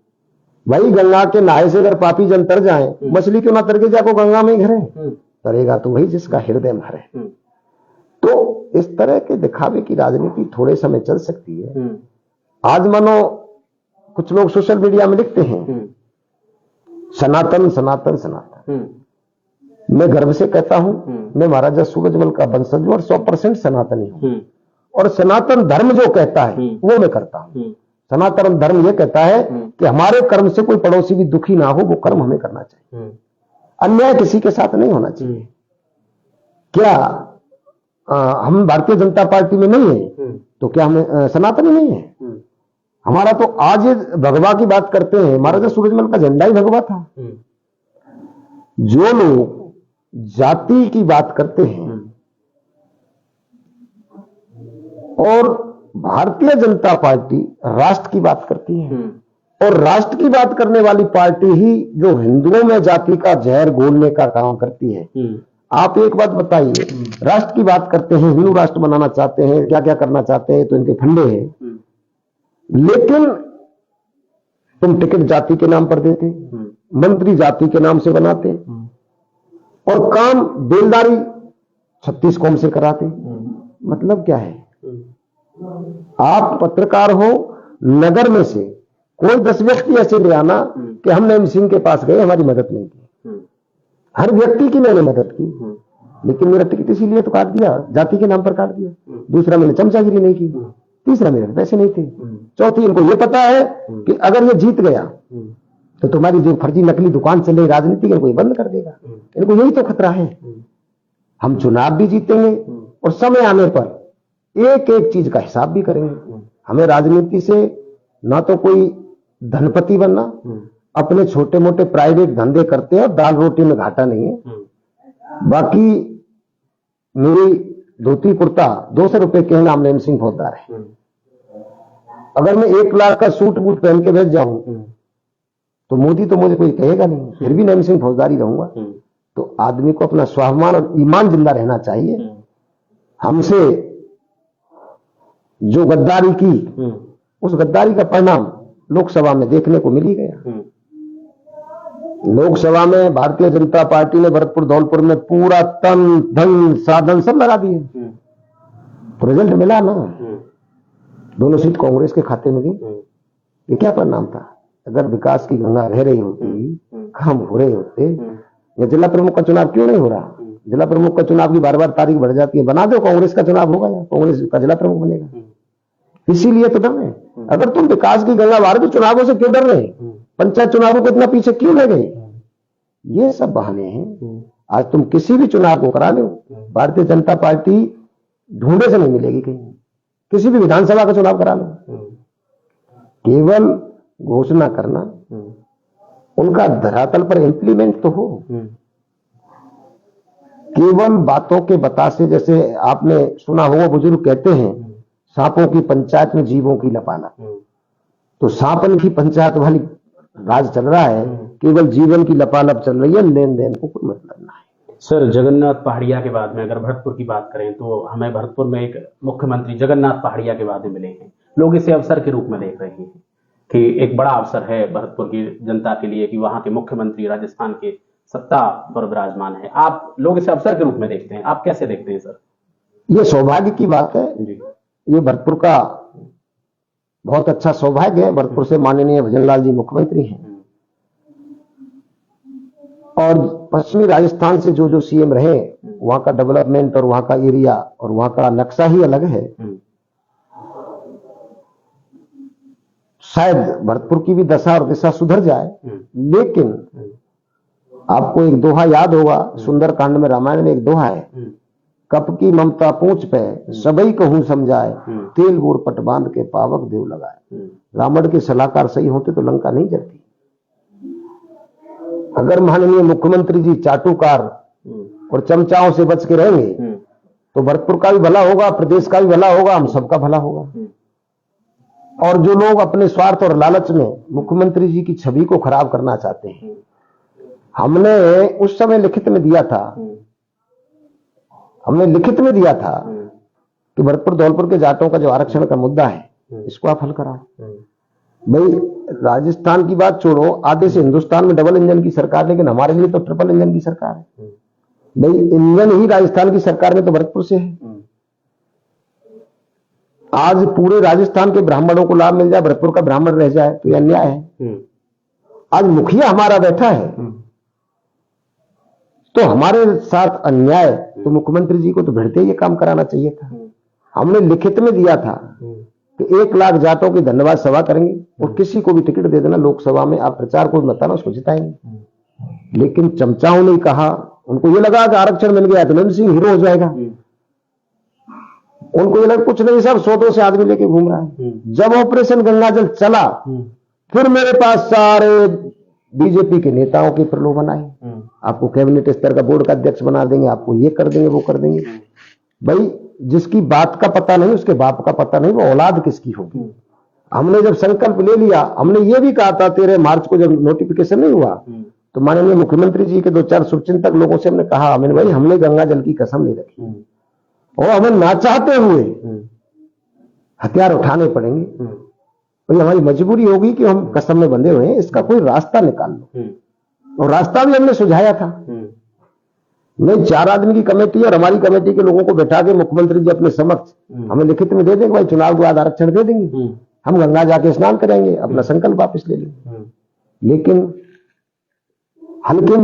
भाई गंगा के नहाए से अगर पापी जन तर जाए, मछली क्यों ना तर के जाको गंगा में ही घरे, तरेगा तो वही जिसका हृदय भरे। तो इस तरह के दिखावे की राजनीति थोड़े समय चल सकती है। आज मानो कुछ लोग सोशल मीडिया में लिखते हैं सनातन सनातन सनातन। मैं गर्व से कहता हूं, मैं महाराजा सूरजमल का वंशज हूं और 100% सनातनी हूं। और सनातन धर्म जो कहता है वो मैं करता हूं। सनातन धर्म ये कहता है कि हमारे कर्म से कोई पड़ोसी भी दुखी ना हो, वो कर्म हमें करना चाहिए। अन्याय किसी के साथ नहीं होना चाहिए। क्या हम भारतीय जनता पार्टी में नहीं है तो क्या हम सनातनी नहीं है? हमारा तो आज भगवा की बात करते हैं, महाराजा सूरजमल का झंडा ही भगवा था। जो लोग जाति की बात करते हैं और भारतीय जनता पार्टी राष्ट्र की बात करती है, और राष्ट्र की बात करने वाली पार्टी ही जो हिंदुओं में जाति का जहर घोलने का काम करती है। आप एक बात बताइए, राष्ट्र की बात करते हैं, हिंदू राष्ट्र बनाना चाहते हैं, क्या क्या करना चाहते हैं, तो इनके फंडे हैं। लेकिन तुम टिकट जाति के नाम पर देते, मंत्री जाति के नाम से बनाते, और काम बेलदारी 36 कौम से कराते। मतलब क्या है? आप पत्रकार हो, नगर में से कोई 10 व्यक्ति ऐसे ले आना कि हम नईम सिंह के पास गए, हमारी मदद नहीं की। हर व्यक्ति की मैंने मदद की, लेकिन मेरा टिकट इसीलिए तो काट दिया, जाति के नाम पर काट दिया। दूसरा, मैंने चमचागिरी नहीं की। तीसरा, मेरे पैसे नहीं थे। चौथी, इनको ये पता है कि अगर ये जीत गया तो तुम्हारी जो फर्जी नकली दुकान चल रही राजनीति, इनको ये बंद कर देगा। इनको यही तो खतरा है। हम चुनाव भी जीतेंगे और समय आने पर एक एक चीज का हिसाब भी करेंगे। हमें राजनीति से ना तो कोई धनपति बनना, अपने छोटे मोटे प्राइवेट धंधे करते हैं और दाल रोटी में घाटा नहीं है। बाकी मेरी धोती कुर्ता 200 रुपए के नाम नईम सिंह फौजदार है। अगर मैं 1 लाख का सूट बूट पहन के भेज जाऊं तो मोदी तो मुझे कोई कहेगा नहीं, फिर भी नईम सिंह फौजदार ही रहूंगा। तो आदमी को अपना स्वाभिमान और ईमान जिंदा रहना चाहिए। हमसे जो गद्दारी की, उस गद्दारी का परिणाम लोकसभा में देखने को मिल ही गया। लोकसभा में भारतीय जनता पार्टी ने भरतपुर धौलपुर में पूरा तन धन साधन सब लगा दिए, तो रिजल्ट मिला ना। दोनों सीट कांग्रेस के खाते में गई। ये क्या परिणाम था? अगर विकास की गंगा रह रही होती, काम हो रहे होते, या जिला प्रमुख का चुनाव क्यों नहीं हो रहा? जिला प्रमुख का चुनाव की बार-बार तारीख बढ़ जाती है। बना दो, कांग्रेस का चुनाव होगा या कांग्रेस का जिला प्रमुख बनेगा। इसीलिए तो डर रहे। अगर तुम विकास की गंगा बाहर के चुनावों से क्यों डर रहे? पंचायत चुनावों को इतना पीछे क्यों ले गए? ये सब बहाने हैं। आज तुम किसी भी चुनाव को करा लो, भारतीय जनता पार्टी ढूंढे से नहीं मिलेगी कहीं। किसी भी विधानसभा का चुनाव करा लो, केवल घोषणा करना, उनका धरातल पर इंप्लीमेंट तो हो। केवल बातों के बतासे, जैसे आपने सुना होगा बुजुर्ग कहते हैं सांपों की पंचायत में जीवों की लपालप, तो सांपन की पंचायत वाली राज चल रहा है, केवल जीवन की लपालप चल रही है, लेन देन को कोई मतलब नहीं। सर, जगन्नाथ पहाड़िया के बाद में अगर भरतपुर की बात करें तो हमें भरतपुर में एक मुख्यमंत्री जगन्नाथ पहाड़िया के बाद में मिले हैं। लोग इसे अवसर के रूप में देख रहे हैं कि एक बड़ा अवसर है भरतपुर की जनता के लिए कि वहां के मुख्यमंत्री राजस्थान के सत्ता पर विराजमान है। आप लोग इसे अवसर के रूप में देखते हैं, आप कैसे देखते हैं सर? ये सौभाग्य की बात है जी। ये भरतपुर का बहुत अच्छा सौभाग्य है। भरतपुर से माननीय भजनलाल जी मुख्यमंत्री हैं और पश्चिमी राजस्थान से जो जो सीएम रहे, वहां का डेवलपमेंट और वहां का एरिया और वहां का नक्शा ही अलग है। शायद भरतपुर की भी दशा और दिशा सुधर जाए, लेकिन आपको एक दोहा याद होगा, सुंदरकांड में, रामायण में एक दोहा है, कप की ममता पूंछ पे सबई कहूं समझाए, तेल गुड़ पट बांध के पावक देव लगाए। रावण के सलाहकार सही होते तो लंका नहीं जलती। अगर माननीय मुख्यमंत्री जी चाटुकार और चमचाओं से बच के रहेंगे तो भरतपुर का भी भला होगा, प्रदेश का भी भला होगा, हम सबका भला होगा। और जो लोग अपने स्वार्थ और लालच में मुख्यमंत्री जी की छवि को खराब करना चाहते हैं, हमने उस समय लिखित में दिया था, कि भरतपुर धौलपुर के जाटों का जो आरक्षण का मुद्दा है, इसको आप हल कराओ। भाई राजस्थान की बात छोड़ो, आधे से हिंदुस्तान में डबल इंजन की सरकार, लेकिन हमारे लिए तो ट्रिपल इंजन की सरकार है। भाई इंजन ही राजस्थान की सरकार में तो भरतपुर से है। आज पूरे राजस्थान के ब्राह्मणों को लाभ मिल जाए, भरतपुर का ब्राह्मण रह जाए, तो यह अन्याय है। आज मुखिया हमारा बैठा है तो हमारे साथ अन्याय, तो मुख्यमंत्री जी को तो भिड़ते ये काम कराना चाहिए था। हमने लिखित में दिया था कि 1 लाख जाटों की धन्यवाद सभा करेंगे और किसी को भी टिकट दे देना लोकसभा में, आप प्रचार को बताना, उसको जिताएंगे। लेकिन चमचाओं ने कहा, उनको ये लगा कि आरक्षण मिल गया तो नंद सिंह हीरो हो जाएगा। उनको ये लगा कुछ नहीं, सब 100 से आदमी लेके घूम रहा है। जब ऑपरेशन गंगाजल चला, फिर मेरे पास सारे बीजेपी के नेताओं की प्रलोभन आई, आपको कैबिनेट स्तर का बोर्ड का अध्यक्ष बना देंगे, आपको ये कर देंगे, वो कर देंगे। भाई जिसकी बात का पता नहीं, उसके बाप का पता नहीं, वो औलाद किसकी होगी। हमने जब संकल्प ले लिया, हमने ये भी कहा था 13 मार्च को जब नोटिफिकेशन नहीं हुआ, तो माननीय मुख्यमंत्री जी के 2-4 शुभचिंतक लोगों से हमने कहा, हमने भाई हमने गंगा जल की कसम नहीं रखी और हमें ना चाहते हुए हथियार उठाने पड़ेंगे, तो हमारी मजबूरी होगी कि हम कसम में बंधे हुए हैं, इसका कोई रास्ता निकाल लो। और रास्ता भी हमने सुझाया था। नहीं, 4 आदमी की कमेटी और हमारी कमेटी के लोगों को बैठा के मुख्यमंत्री जी अपने समक्ष हमें लिखित में दे देंगे, भाई चुनाव के बाद आरक्षण दे देंगे, हम गंगा जाके स्नान करेंगे, अपना संकल्प वापस ले लेंगे। लेकिन हल्के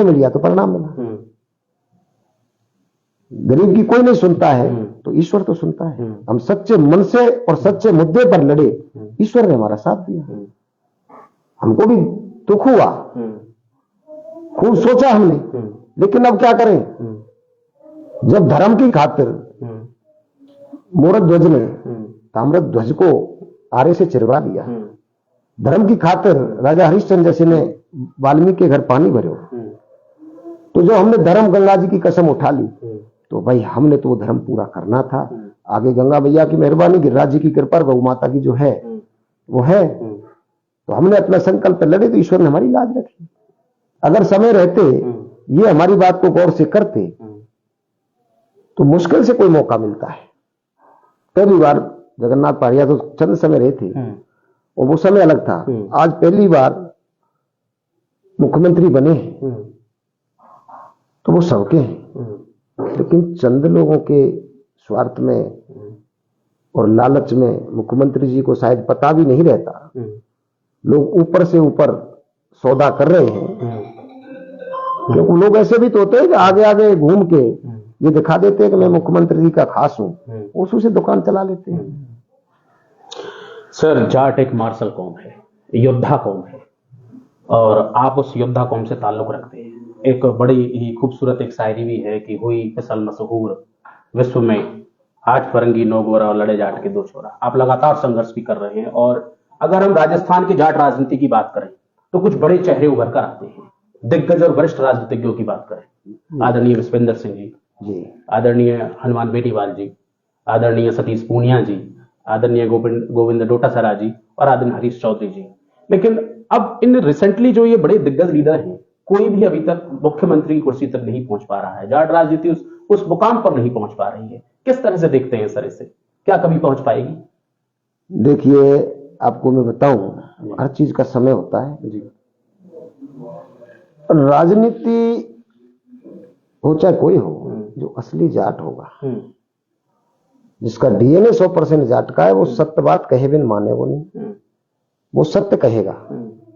में लिया तो परिणाम मिला। गरीब की कोई नहीं सुनता है तो ईश्वर तो सुनता है। हम सच्चे मन से और सच्चे मुद्दे पर लड़े, ईश्वर ने हमारा साथ दिया। हमको भी दुख हुआ, खूब सोचा हमने, लेकिन अब क्या करें। जब धर्म की खातिर मोरत ध्वज ने ताम्रत ध्वज को आरे से चिरवा दिया, धर्म की खातिर राजा हरिश्चंद्र जैसे ने वाल्मीकि के घर पानी भरे, तो जो हमने धर्म गंगा जी की कसम उठा ली, तो भाई हमने तो वो धर्म पूरा करना था। आगे गंगा मैया की मेहरबानी, गिरिराज जी की कृपा, गौ माता की जो है वो है, तो हमने अपना संकल्प लड़े तो ईश्वर ने हमारी लाज रखी। अगर समय रहते ये हमारी बात को गौर से करते तो मुश्किल से कोई मौका मिलता है। पहली बार जगन्नाथ पहाड़िया तो चंद समय रहे थे और वो समय अलग था। आज पहली बार मुख्यमंत्री बने तो वो सबके हैं, लेकिन चंद लोगों के स्वार्थ में और लालच में मुख्यमंत्री जी को शायद पता भी नहीं रहता। लोग ऊपर से ऊपर सौदा कर रहे हैं, क्योंकि लोग ऐसे भी तो होते हैं कि आगे आगे घूम के ये दिखा देते हैं कि मैं मुख्यमंत्री जी का खास हूं, उसी से दुकान चला लेते हैं। सर, जाट एक मार्शल कौम है, योद्धा कौम है, और आप उस योद्धा कौम से ताल्लुक रखते हैं। एक बड़ी ही खूबसूरत एक शायरी भी है कि हुई फिसल मशहूर विश्व में, आज फरंगी नो गोरा और लड़े जाट के 2 छोरा। आप लगातार संघर्ष भी कर रहे हैं, और अगर हम राजस्थान की जाट राजनीति की बात करें तो कुछ बड़े चेहरे उभर कर आते हैं। दिग्गज और वरिष्ठ राजनीतिज्ञों की बात करें, आदरणीय विश्वेंद्र सिंह जी, आदरणीय हनुमान बेनीवाल जी, आदरणीय सतीश पूनिया जी, आदरणीय गोविंद डोटासरा जी और आदरणीय हरीश चौधरी जी, लेकिन अब इन रिसेंटली जो ये बड़े दिग्गज लीडर हैं, कोई भी अभी तक मुख्यमंत्री की कुर्सी तक नहीं पहुंच पा रहा है। जाट राजनीति उस मुकाम पर नहीं पहुंच पा रही है। किस तरह से देखते हैं सर इसे, क्या कभी पहुंच पाएगी? देखिए, आपको मैं बताऊं, हर चीज का समय होता है जी। राजनीति हो चाहे कोई हो, जो असली जाट होगा, जिसका डीएनए 100% जाट का है, वो सत्य बात कहे बिन माने वो नहीं, वो सत्य कहेगा।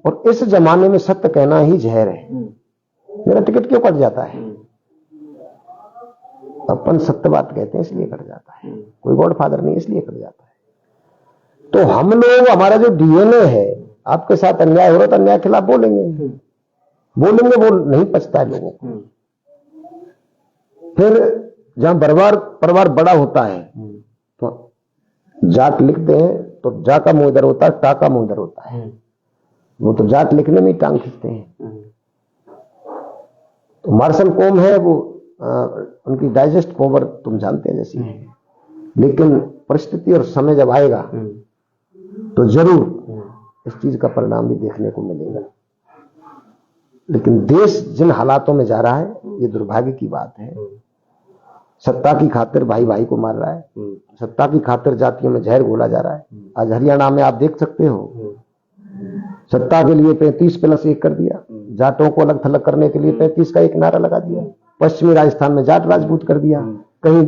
और इस जमाने में सत्य कहना ही जहर है। मेरा टिकट क्यों कट जाता है? अपन सत्य बात कहते हैं इसलिए कट जाता है, कोई गॉड फादर नहीं इसलिए कट जाता है। तो हम लोग, हमारा जो डीएनए है, आपके साथ अन्याय हो रहा तो अन्याय के खिलाफ बोलेंगे, वो नहीं पचता है लोगों को। फिर जहां परिवार बड़ा होता है तो जाट लिखते हैं तो जा का मुंह इधर होता है, टा का मुंह इधर होता है। वो तो जाट लिखने में ही टांग खींचते हैं। तो मार्शल कौम है वो, उनकी डाइजेस्ट पावर तुम जानते हैं जैसी है, लेकिन परिस्थिति और समय जब आएगा तो जरूर इस चीज का परिणाम भी देखने को मिलेगा। लेकिन देश जिन हालातों में जा रहा है, ये दुर्भाग्य की बात है। सत्ता की खातिर भाई भाई को मार रहा है, सत्ता की खातिर जातियों में जहर घोला जा रहा है। आज हरियाणा में आप देख सकते हो, सत्ता के लिए 35+1 कर दिया, जाटों को अलग थलग करने के लिए 35 का एक नारा लगा दिया। पश्चिमी राजस्थान में जाट राजपूत कर दिया, कहीं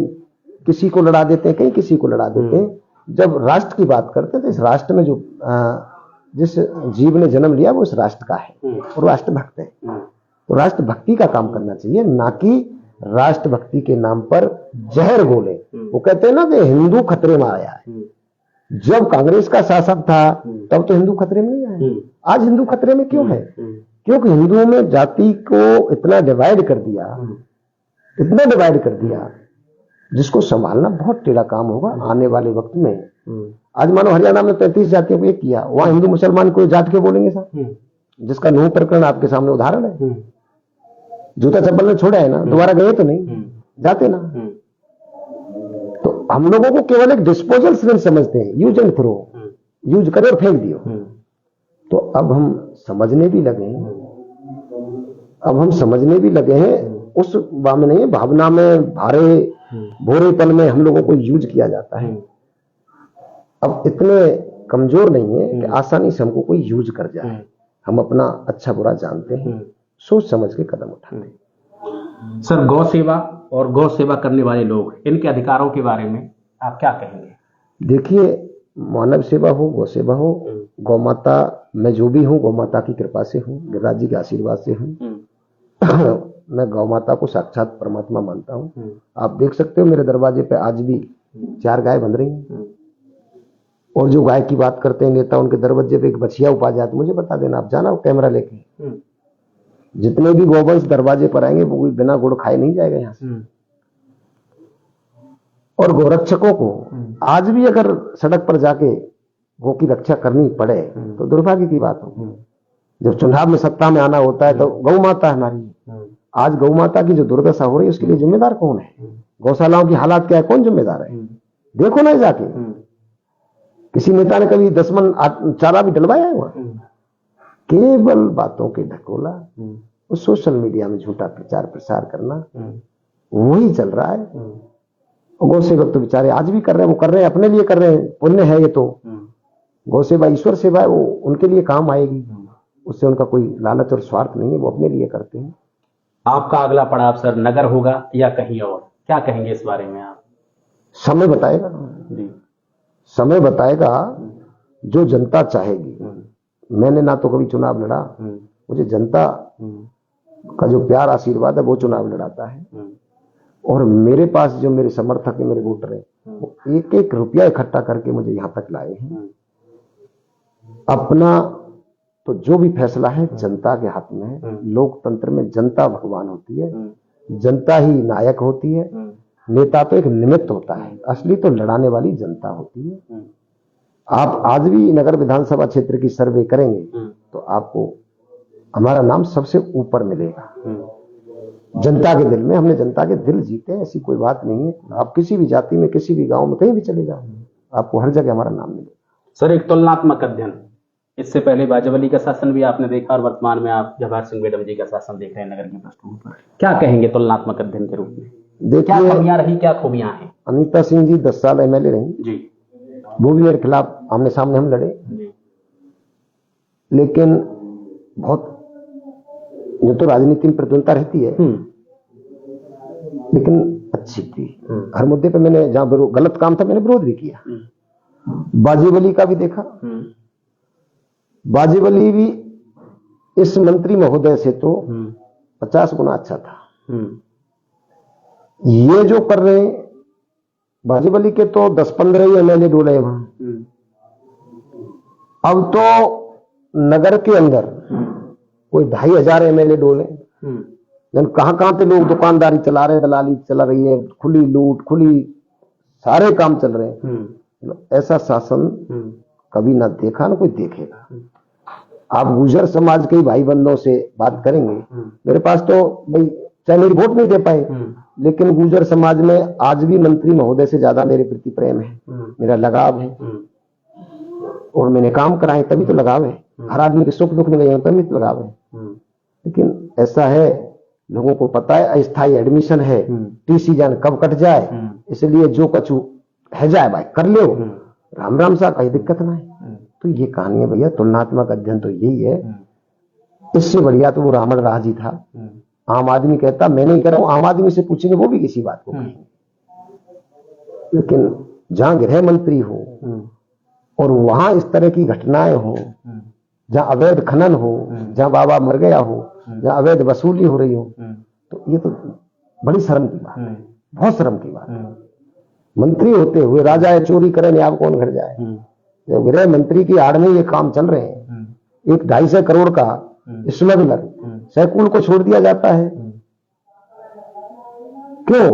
किसी को लड़ा देते हैं, कहीं किसी को लड़ा देते हैं। जब राष्ट्र की बात करते हैं तो इस राष्ट्र में जो जिस जीव ने जन्म लिया वो इस राष्ट्र का है और राष्ट्र भक्त है। तो राष्ट्र भक्ति का काम करना चाहिए, ना कि राष्ट्रभक्ति के नाम पर जहर घोले। वो कहते हैं ना कि हिंदू खतरे में आया है। जब कांग्रेस का शासक था तब तो हिंदू खतरे में नहीं आया। आज हिंदू खतरे में क्यों है? क्योंकि हिंदुओं में जाति को इतना डिवाइड कर दिया, जिसको संभालना बहुत टेढ़ा काम होगा आने वाले वक्त में। आज मानो हरियाणा में 35 जातियों को एक किया, वहां हिंदू मुसलमान कोई जाट के बोलेंगे साहब, जिसका नूह प्रकरण आपके सामने उदाहरण है। जूता चप्पल में छोड़ा है ना, दोबारा गए तो नहीं जाते ना। तो हम लोगों को केवल एक डिस्पोजल सिलेंडर समझते हैं, यूज एंड थ्रो, यूज करे और फेंक दियो। तो अब हम समझने भी लगे हैं, उस में नहीं, भावना में, भोरेपन में हम लोगों को यूज किया जाता है। अब इतने कमजोर नहीं है कि आसानी से हमको कोई यूज कर जाए। हम अपना अच्छा बुरा जानते हैं, सोच समझ के कदम उठाते हैं। सर, गौ सेवा और गौ सेवा करने वाले लोग, इनके अधिकारों के बारे में आप क्या कहेंगे? देखिए, मानव सेवा हो, गौ सेवा हो, गौ माता मैं जो भी हूँ गौ माता की कृपा से हूँ, गिरिराज जी के आशीर्वाद से हूँ। मैं गौ माता को साक्षात परमात्मा मानता हूँ। आप देख सकते हो मेरे दरवाजे पे आज भी 4 गाय बंध रही हैं। और जो गाय की बात करते हैं नेता, उनके दरवाजे पे एक बछिया उपा जाए तो मुझे बता देना, आप जाना कैमरा लेके। जितने भी गौवंश दरवाजे पर आएंगे वो बिना गुड़ खाए नहीं जाएगा यहाँ से। और गोरक्षकों को आज भी अगर सड़क पर जाके गौ की रक्षा करनी पड़े तो दुर्भाग्य की बात हो। जब चुनाव में सत्ता में आना होता है तो गौ माता हमारी, आज गौ माता की जो दुर्दशा हो रही है उसके लिए जिम्मेदार कौन है? गौशालाओं की हालात क्या है, कौन जिम्मेदार है? देखो ना जाके, किसी नेता ने कभी 10 मन चारा भी डलवाया है वहां? केवल बातों के ढकोला, उस सोशल मीडिया में झूठा प्रचार प्रसार करना, वही चल रहा है। गौ सेवक तो बेचारे आज भी कर रहे हैं, वो कर रहे हैं, अपने लिए कर रहे हैं, पुण्य है ये तो। गौ सेवा ईश्वर सेवा है, वो उनके लिए काम आएगी, उससे उनका कोई लालच और स्वार्थ नहीं है, वो अपने लिए करते हैं। आपका अगला पड़ाव सर नगर होगा या कहीं और, क्या कहेंगे इस बारे में आप? समय बताएगा जी, समय बताएगा जो जनता चाहेगी। मैंने ना तो कभी चुनाव लड़ा, मुझे जनता का जो प्यार आशीर्वाद है वो चुनाव लड़ाता है। और मेरे पास जो मेरे समर्थक है, मेरे वोटर है, वो 1-1 रुपया इकट्ठा करके मुझे यहां तक लाए हैं। अपना तो जो भी फैसला है जनता के हाथ में है। लोकतंत्र में जनता भगवान होती है, जनता ही नायक होती है, नेता तो एक निमित्त होता है, असली तो लड़ाने वाली जनता होती है। आप आज भी नगर विधानसभा क्षेत्र की सर्वे करेंगे तो आपको हमारा नाम सबसे ऊपर मिलेगा जनता के दिल में। हमने जनता के दिल जीते हैं, ऐसी कोई बात नहीं है। आप किसी भी जाति में, किसी भी गांव में, कहीं भी चले जाओ, आपको हर जगह हमारा नाम मिलेगा। सर, एक तुलनात्मक अध्ययन, इससे पहले बाजवली का शासन भी आपने देखा और वर्तमान में आप जवाहर सिंह मेडम जी का शासन देख रहे हैं नगर की पृष्ठभूमि पर, क्या कहेंगे तुलनात्मक अध्ययन के रूप में? क्या कमियां रही, क्या खूबियां हैं? अनीता सिंह जी 10 साल एमएलए रही जी, वो भी मेरे खिलाफ आमने सामने हम लड़े, लेकिन बहुत जो तो राजनीति में प्रतिद्वंदता रहती है, लेकिन अच्छी थी। हर मुद्दे पे मैंने जहां गलत काम था मैंने विरोध भी किया। बाजीवली का भी देखा, बाजीवली भी इस मंत्री महोदय से तो 50 गुना अच्छा था। ये जो कर रहे हैं बाजीवली के तो 10-15 ही एमएलए डोले वहां। अब तो नगर के अंदर कोई 2500 एमएलए डोले। कहां से लोग दुकानदारी चला रहे हैं, दलाली चला रही है, खुली लूट, खुली सारे काम चल रहे हैं। ऐसा शासन कभी ना देखा, ना कोई देखेगा। आप गुर्जर समाज के भाई बंधुओं से बात करेंगे, मेरे पास तो भाई चाहे मेरी वोट नहीं दे पाए, लेकिन गुर्जर समाज में आज भी मंत्री महोदय से ज्यादा मेरे प्रति प्रेम है, मेरा लगाव है। और मैंने काम कराए तभी तो लगाव है। हर आदमी के सुख दुख में गए तभी तो लगाव है। लेकिन ऐसा है, लोगों को पता है अस्थायी एडमिशन है, टीसी जान कब कट जाए, इसलिए जो कछु है जाए भाई कर लो, राम राम सा, कोई दिक्कत ना है। तो ये कहानी है भैया, तुलनात्मक अध्ययन तो यही है। इससे बढ़िया तो वो रावण राज ही था। आम आदमी कहता मैं नहीं कर रहा हूं, आम आदमी से पूछेंगे वो भी किसी बात को कहेंगे। लेकिन जहां गृह मंत्री हो और वहां इस तरह की घटनाएं हो, जहां अवैध खनन हो, जहां बाबा मर गया हो, जहां अवैध वसूली हो रही हो, तो ये तो बड़ी शर्म की बात है, बहुत शर्म की बात है। मंत्री होते हुए राजा है चोरी करे, आप कौन घर जाए? जब गृह मंत्री की आड़ में ये काम चल रहे हैं, एक 250 करोड़ का स्मगलर सैकूल को छोड़ दिया जाता है, क्यों?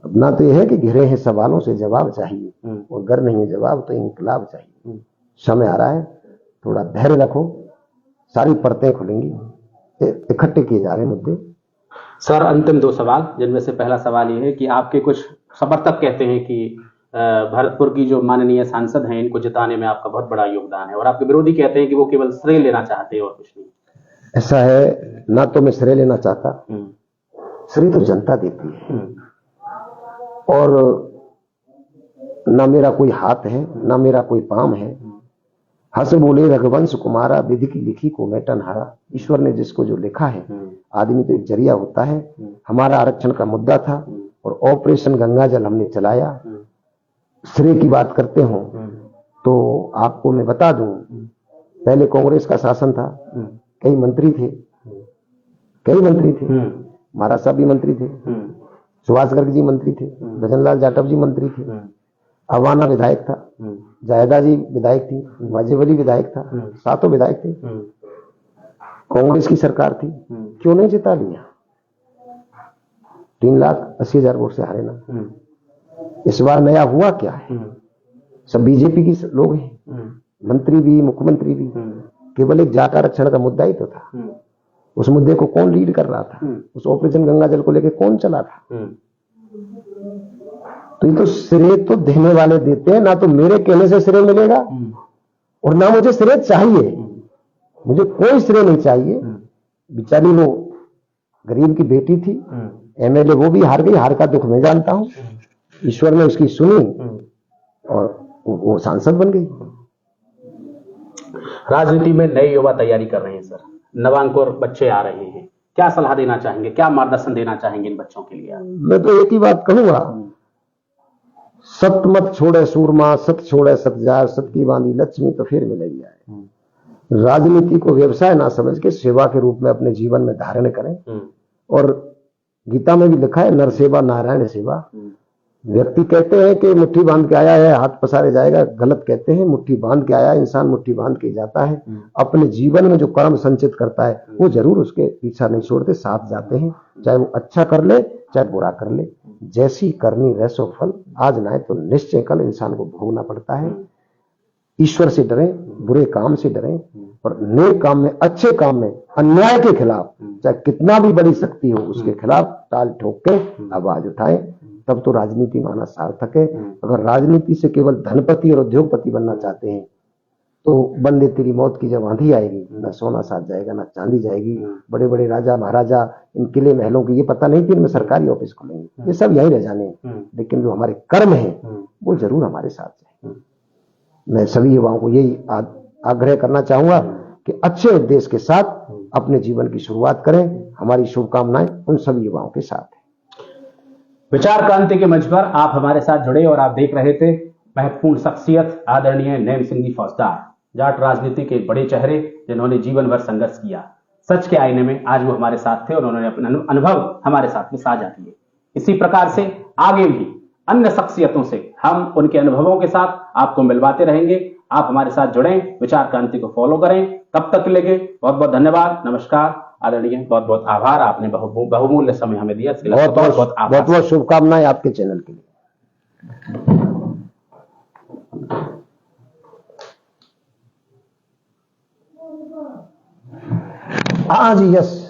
अपना तो यह है कि घिरे हैं सवालों से जवाब चाहिए, और अगर नहीं है जवाब तो इंकलाब चाहिए। समय आ रहा है, थोड़ा धैर्य रखो, सारी परतें खुलेंगी। इकट्ठे किए जा रहे हैं मुद्दे। सर, अंतिम 2 सवाल, जिनमें से पहला सवाल यह है कि आपके कुछ समर्थक कहते हैं कि भरतपुर की जो माननीय सांसद हैं, इनको जिताने में आपका बहुत बड़ा योगदान है, और आपके विरोधी कहते हैं कि वो केवल श्रेय लेना चाहते हैं और कुछ नहीं। ऐसा है, ना तो मैं श्रेय लेना चाहता, श्रेय तो जनता देती है, और ना मेरा कोई हाथ है, ना मेरा कोई पाम है। हंस बोले रघुवंश कुमारा, विधि की लिखी को मैं टनहारा। ईश्वर ने जिसको जो लिखा है, आदमी तो एक जरिया होता है। हमारा आरक्षण का मुद्दा था और ऑपरेशन गंगा जल हमने चलाया। श्रेय की बात करते हो तो आपको मैं बता दूं, पहले कांग्रेस का शासन था, कई मंत्री थे, महाराज साहब भी मंत्री थे, सुभाष गर्ग जी मंत्री थे, भजनलाल जाटव जी मंत्री थे, अवाना विधायक था, जायदा जी विधायक थी, बाजीवली विधायक था, 7 विधायक थे। कांग्रेस की सरकार थी, क्यों नहीं जिता लिया? 3,80,000 वोट से हारे ना। इस बार नया हुआ क्या है? सब बीजेपी की लोग हैं, मंत्री भी, मुख्यमंत्री भी। केवल एक जाट आरक्षण का मुद्दा ही तो था। उस मुद्दे को कौन लीड कर रहा था? उस ऑपरेशन गंगा जल को लेकर कौन चला था? तो ये तो श्रेय तो देने वाले देते हैं, ना तो मेरे कहने से श्रेय मिलेगा और ना मुझे श्रेय चाहिए। मुझे कोई श्रेय नहीं चाहिए। बेचारी वो गरीब की बेटी थी, एमएलए वो भी हार गई, हार का दुख मैं जानता हूं। ईश्वर ने उसकी सुनी और वो सांसद बन गई। राजनीति में नए युवा तैयारी कर रहे हैं सर, नवांकुर बच्चे आ रहे हैं, क्या सलाह देना चाहेंगे, क्या मार्गदर्शन देना चाहेंगे इन बच्चों के लिए? मैं तो एक ही बात कहूंगा, सत मत छोड़े सूरमा, सत छोड़े सत जाए, सत की बांधी लक्ष्मी तो फिर मिलेगी आए। राजनीति को व्यवसाय ना समझ के सेवा के रूप में अपने जीवन में धारण करें। और गीता में भी लिखा है, नर सेवा नारायण सेवा। व्यक्ति कहते हैं कि मुट्ठी बांध के आया है हाथ पसारे जाएगा, गलत कहते हैं। मुट्ठी बांध के आया इंसान मुट्ठी बांध के जाता है। अपने जीवन में जो कर्म संचित करता है वो जरूर उसके पीछा नहीं छोड़ते, साथ जाते हैं। चाहे वो अच्छा कर ले चाहे बुरा कर ले, जैसी करनी वैसो फल। आज ना है तो निश्चय कल इंसान को भोगना पड़ता है। ईश्वर से डरें, बुरे काम से डरें और नेक काम में, अच्छे काम में, अन्याय के खिलाफ चाहे कितना भी बड़ी शक्ति हो उसके खिलाफ ताल ठोक के आवाज उठाएं, तब तो राजनीति माना सार्थक है। अगर राजनीति से केवल धनपति और उद्योगपति बनना चाहते हैं तो बंदे तेरी मौत की जब आंधी आएगी, ना सोना साथ जाएगा ना चांदी जाएगी। बड़े बड़े राजा महाराजा इन किले महलों की ये पता नहीं कि इनमें सरकारी ऑफिस खुलेंगे, ये सब यहीं रह जाने, लेकिन जो हमारे कर्म हैं वो जरूर हमारे साथ जाए। मैं सभी युवाओं को यही आग्रह करना चाहूंगा कि अच्छे उद्देश्य के साथ अपने जीवन की शुरुआत करें। हमारी शुभकामनाएं उन सभी युवाओं के साथ है। विचार क्रांति के मंच पर आप हमारे साथ जुड़े और आप देख रहे थे महत्वपूर्ण शख्सियत आदरणीय नैन सिंह जी फौजदार, जाट राजनीति के बड़े चेहरे जिन्होंने जीवन भर संघर्ष किया। सच के आईने में आज वो हमारे साथ थे और उन्होंने अपने अनुभव हमारे साथ में साझा किए। इसी प्रकार से आगे भी अन्य शख्सियतों से हम उनके अनुभवों के साथ आपको मिलवाते रहेंगे। आप हमारे साथ जुड़ें, विचार क्रांति को फॉलो करें। तब तक के लिए बहुत बहुत धन्यवाद, नमस्कार आदरणीय, बहुत बहुत आभार। आपने बहुमूल्य समय हमें दिया, इसके लिए बहुत बहुत शुभकामनाएं आपके चैनल के लिए। हाँ जी, यस।